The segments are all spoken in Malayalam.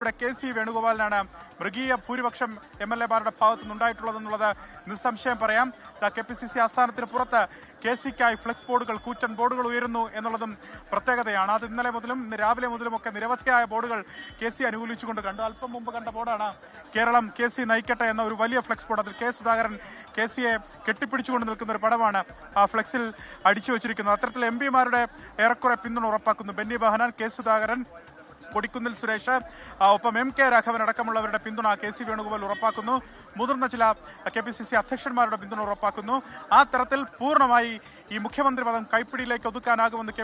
ഇവിടെ കെ.സി. വേണുഗോപാലിനാണ് മൃഗീയ ഭൂരിപക്ഷം എം.എൽ.എമാരുടെ ഭാഗത്തു നിന്നുണ്ടായിട്ടുള്ളതെന്നുള്ളത് നിസ്സംശയം പറയാം. KPCC ആസ്ഥാനത്തിന് പുറത്ത് കെ.സിക്കായി ഫ്ലെക്സ് ബോർഡുകൾ, കൂറ്റൻ ബോർഡുകൾ ഉയരുന്നു എന്നുള്ളതും പ്രത്യേകതയാണ്. അത് ഇന്നലെ മുതലും ഇന്ന് രാവിലെ മുതലും ഒക്കെ നിരവധിയായ ബോർഡുകൾ കെ.സി. അനുകൂലിച്ചുകൊണ്ട് കണ്ടു. അല്പം മുമ്പ് കണ്ട ബോർഡാണ് കേരളം കെ.സി. നയിക്കട്ടെ എന്ന ഒരു വലിയ ഫ്ലെക്സ് ബോർഡ്. അതിൽ കെ. സുധാകരൻ കെ.സിയെ കെട്ടിപ്പിടിച്ചുകൊണ്ട് നിൽക്കുന്ന ഒരു പടമാണ് ആ ഫ്ലെക്സിൽ അടിച്ചു വെച്ചിരിക്കുന്നത്. അത്തരത്തിൽ എം.പിമാരുടെ ഏറെക്കുറെ പിന്തുണ ഉറപ്പാക്കുന്നു. ബെന്നി ബെഹനാൻ, കെ. സുധാകരൻ, കൊടിക്കുന്നിൽ സുരേഷ്, ഒപ്പം M.K. രാഘവൻ അടക്കമുള്ളവരുടെ പിന്തുണ കെ.സി. വേണുഗോപാൽ ഉറപ്പാക്കുന്നു. മുതിർന്ന ചില KPCC അധ്യക്ഷന്മാരുടെ പിന്തുണ ഉറപ്പാക്കുന്നു. ആ തരത്തിൽ പൂർണ്ണമായി ഈ മുഖ്യമന്ത്രി പദം കൈപ്പിടിയിലേക്ക് ഒതുക്കാനാകുമെന്ന്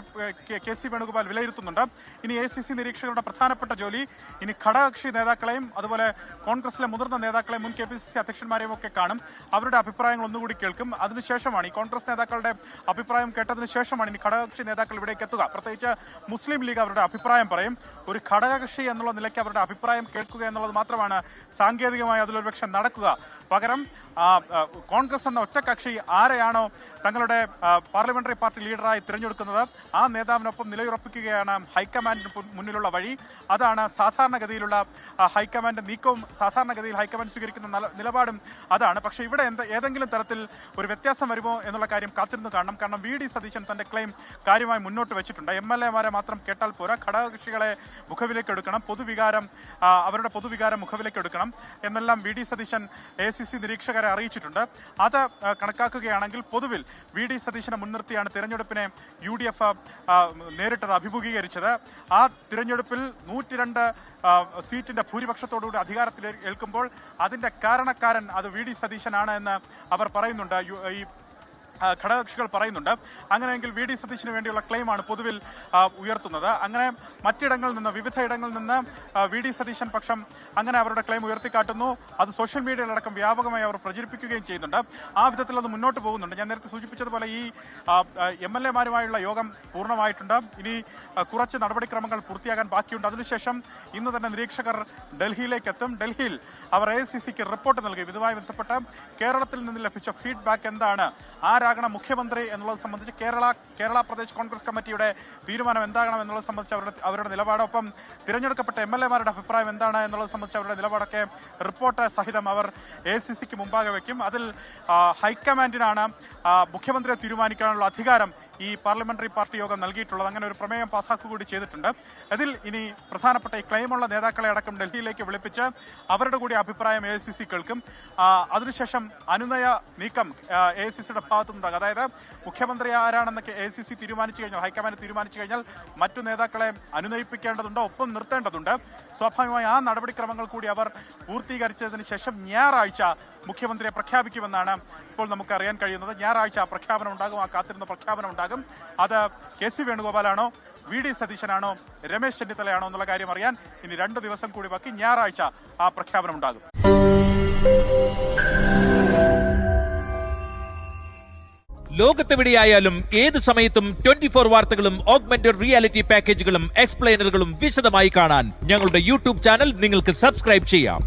കെ.സി. വേണുഗോപാൽ വിലയിരുത്തുന്നുണ്ട്. ഇനി ACC നിരീക്ഷകരുടെ പ്രധാനപ്പെട്ട ജോലി ഇനി ഘടകകക്ഷി നേതാക്കളെയും അതുപോലെ കോൺഗ്രസിലെ മുതിർന്ന നേതാക്കളെയും മുൻ KPCC അധ്യക്ഷന്മാരെയും ഒക്കെ കാണും. അവരുടെ അഭിപ്രായങ്ങൾ ഒന്നുകൂടി കേൾക്കും. അതിനുശേഷമാണ് ഈ കോൺഗ്രസ് നേതാക്കളുടെ അഭിപ്രായം കേട്ടതിന് ശേഷമാണ് ഇനി ഘടകകക്ഷി നേതാക്കൾ ഇവിടേക്ക് എത്തുക. പ്രത്യേകിച്ച് മുസ്ലിം ലീഗ് അവരുടെ അഭിപ്രായം പറയും. ഒരു ഘടകകക്ഷി എന്നുള്ള നിലയ്ക്ക് അവരുടെ അഭിപ്രായം കേൾക്കുക എന്നുള്ളത് മാത്രമാണ് സാങ്കേതികമായി അതിലൊരു പക്ഷേ നടക്കുക. പകരം കോൺഗ്രസ് എന്ന ഒറ്റക്കക്ഷി ആരെയാണോ തങ്ങളുടെ പാർലമെന്ററി പാർട്ടി ലീഡറായി തിരഞ്ഞെടുക്കുന്നത് ആ നേതാവിനൊപ്പം നിലയുറപ്പിക്കുകയാണ് ഹൈക്കമാൻഡിന് മുന്നിലുള്ള വഴി. അതാണ് സാധാരണഗതിയിലുള്ള ഹൈക്കമാൻഡ് നീക്കവും സാധാരണഗതിയിൽ ഹൈക്കമാൻഡ് സ്വീകരിക്കുന്ന നിലപാടും അതാണ്. പക്ഷേ ഇവിടെ ഏതെങ്കിലും തരത്തിൽ ഒരു വ്യത്യാസം വരുമോ എന്നുള്ള കാര്യം കാത്തിരുന്ന് കാണണം. കാരണം VD സതീശൻ തന്റെ ക്ലെയിം കാര്യമായി മുന്നോട്ട് വെച്ചിട്ടുണ്ട്. MLA-മാരെ മാത്രം കേട്ടാൽ പോരാ, ഘടകകക്ഷികളെ മുഖവിലേക്ക് എടുക്കണം, അവരുടെ പൊതുവികാരം മുഖവിലേക്ക് എടുക്കണം എന്നെല്ലാം VD സതീശൻ ACC നിരീക്ഷകരെ അറിയിച്ചിട്ടുണ്ട്. അത് കണക്കാക്കുകയാണെങ്കിൽ പൊതുവിൽ VD സതീശനെ മുൻനിർത്തിയാണ് തിരഞ്ഞെടുപ്പിനെ UDF നേരിട്ടത്, അഭിമുഖീകരിച്ചത്. ആ തിരഞ്ഞെടുപ്പിൽ 102 സീറ്റിന്റെ ഭൂരിപക്ഷത്തോടുകൂടി അധികാരത്തിൽ ഏൽക്കുമ്പോൾ അതിന്റെ കാരണക്കാരൻ അത് VD സതീശനാണ് എന്ന് അവർ പറയുന്നുണ്ട്, ഈ ഘടകകക്ഷികൾ പറയുന്നുണ്ട്. അങ്ങനെയെങ്കിൽ VD സതീശന് വേണ്ടിയുള്ള ക്ലെയിമാണ് പൊതുവിൽ ഉയർത്തുന്നത്. അങ്ങനെ മറ്റിടങ്ങളിൽ നിന്ന്, വിവിധ ഇടങ്ങളിൽ നിന്ന് VD സതീശൻ പക്ഷം അങ്ങനെ അവരുടെ ക്ലെയിം ഉയർത്തിക്കാട്ടുന്നു. അത് സോഷ്യൽ മീഡിയയിലടക്കം വ്യാപകമായി അവർ പ്രചരിപ്പിക്കുകയും ചെയ്യുന്നുണ്ട്. ആ വിധത്തിൽ അത് മുന്നോട്ട് പോകുന്നുണ്ട്. ഞാൻ നേരത്തെ സൂചിപ്പിച്ചതുപോലെ ഈ MLA-മാരുമായുള്ള യോഗം പൂർണ്ണമായിട്ടുണ്ട്. ഇനി കുറച്ച് നടപടിക്രമങ്ങൾ പൂർത്തിയാകാൻ ബാക്കിയുണ്ട്. അതിനുശേഷം ഇന്ന് തന്നെ നിരീക്ഷകർ ഡൽഹിയിലേക്ക് എത്തും. ഡൽഹിയിൽ അവർ ACCക്ക് റിപ്പോർട്ട് നൽകും. ഇതുമായി ബന്ധപ്പെട്ട് കേരളത്തിൽ നിന്ന് ലഭിച്ച ഫീഡ്ബാക്ക് എന്താണ്, ആരാകണം മുഖ്യമന്ത്രി എന്നുള്ളത് സംബന്ധിച്ച് കേരള പ്രദേശ് കോൺഗ്രസ് കമ്മിറ്റിയുടെ തീരുമാനം എന്താകണം എന്നുള്ളത് സംബന്ധിച്ച് അവരുടെ നിലപാടൊപ്പം തിരഞ്ഞെടുക്കപ്പെട്ട MLA-മാരുടെ അഭിപ്രായം എന്താണ് എന്നുള്ളത് സംബന്ധിച്ച് അവരുടെ നിലപാടൊക്കെ റിപ്പോർട്ട് സഹിതം അവർ ACCക്ക് മുമ്പാകെ വയ്ക്കും. അതിൽ ഹൈക്കമാൻഡിനാണ് മുഖ്യമന്ത്രിയെ തീരുമാനിക്കാനുള്ള അധികാരം ഈ പാർലമെന്ററി പാർട്ടി യോഗം നൽകിയിട്ടുള്ളത്. അങ്ങനെ ഒരു പ്രമേയം പാസ്സാക്കുക കൂടി ചെയ്തിട്ടുണ്ട്. അതിൽ ഇനി പ്രധാനപ്പെട്ട ഈ ക്ലെയിമുള്ള നേതാക്കളെ അടക്കം ഡൽഹിയിലേക്ക് വിളിപ്പിച്ച് അവരുടെ കൂടി അഭിപ്രായം ACC കേൾക്കും. അതിനുശേഷം അനുനയ നീക്കം ACCയുടെ ഭാഗത്തുനിന്നുണ്ടാകും. അതായത് മുഖ്യമന്ത്രി ആരാണെന്ന് ACC തീരുമാനിച്ചു കഴിഞ്ഞാൽ, ഹൈക്കമാൻഡ് തീരുമാനിച്ചു കഴിഞ്ഞാൽ മറ്റു നേതാക്കളെ അനുനയിപ്പിക്കേണ്ടതുണ്ട്, ഒപ്പം നിർത്തേണ്ടതുണ്ട്. സ്വാഭാവികമായി ആ നടപടിക്രമങ്ങൾ കൂടി അവർ പൂർത്തീകരിച്ചതിന് ശേഷം ഞായറാഴ്ച മുഖ്യമന്ത്രിയെ പ്രഖ്യാപിക്കുമെന്നാണ് ഇപ്പോൾ നമുക്ക് അറിയാൻ കഴിയുന്നത്. ഞായറാഴ്ച ആ പ്രഖ്യാപനം ഉണ്ടാകും, ആ കാത്തിരുന്ന പ്രഖ്യാപനം ഉണ്ടാകും. അത് കെ.സി. വേണുഗോപാലാണോ, VD സതീശനാണോ, രമേശ് ചെന്നിത്തലയാണോ എന്നുള്ള കാര്യം അറിയാൻ ഇനി 2 ദിവസം കൂടി ബാക്കി. ഞായറാഴ്ച ആ പ്രഖ്യാപനം ഉണ്ടാകും. ലോകത്തെവിടെയായാലും ഏത് സമയത്തും 24 വാർത്തകളും ഓഗ്മെന്റഡ് റിയാലിറ്റി പാക്കേജുകളും എക്സ്പ്ലെയിനറുകളും വിശദമായി കാണാൻ ഞങ്ങളുടെ YouTube ചാനൽ നിങ്ങൾക്ക് സബ്സ്ക്രൈബ് ചെയ്യാം.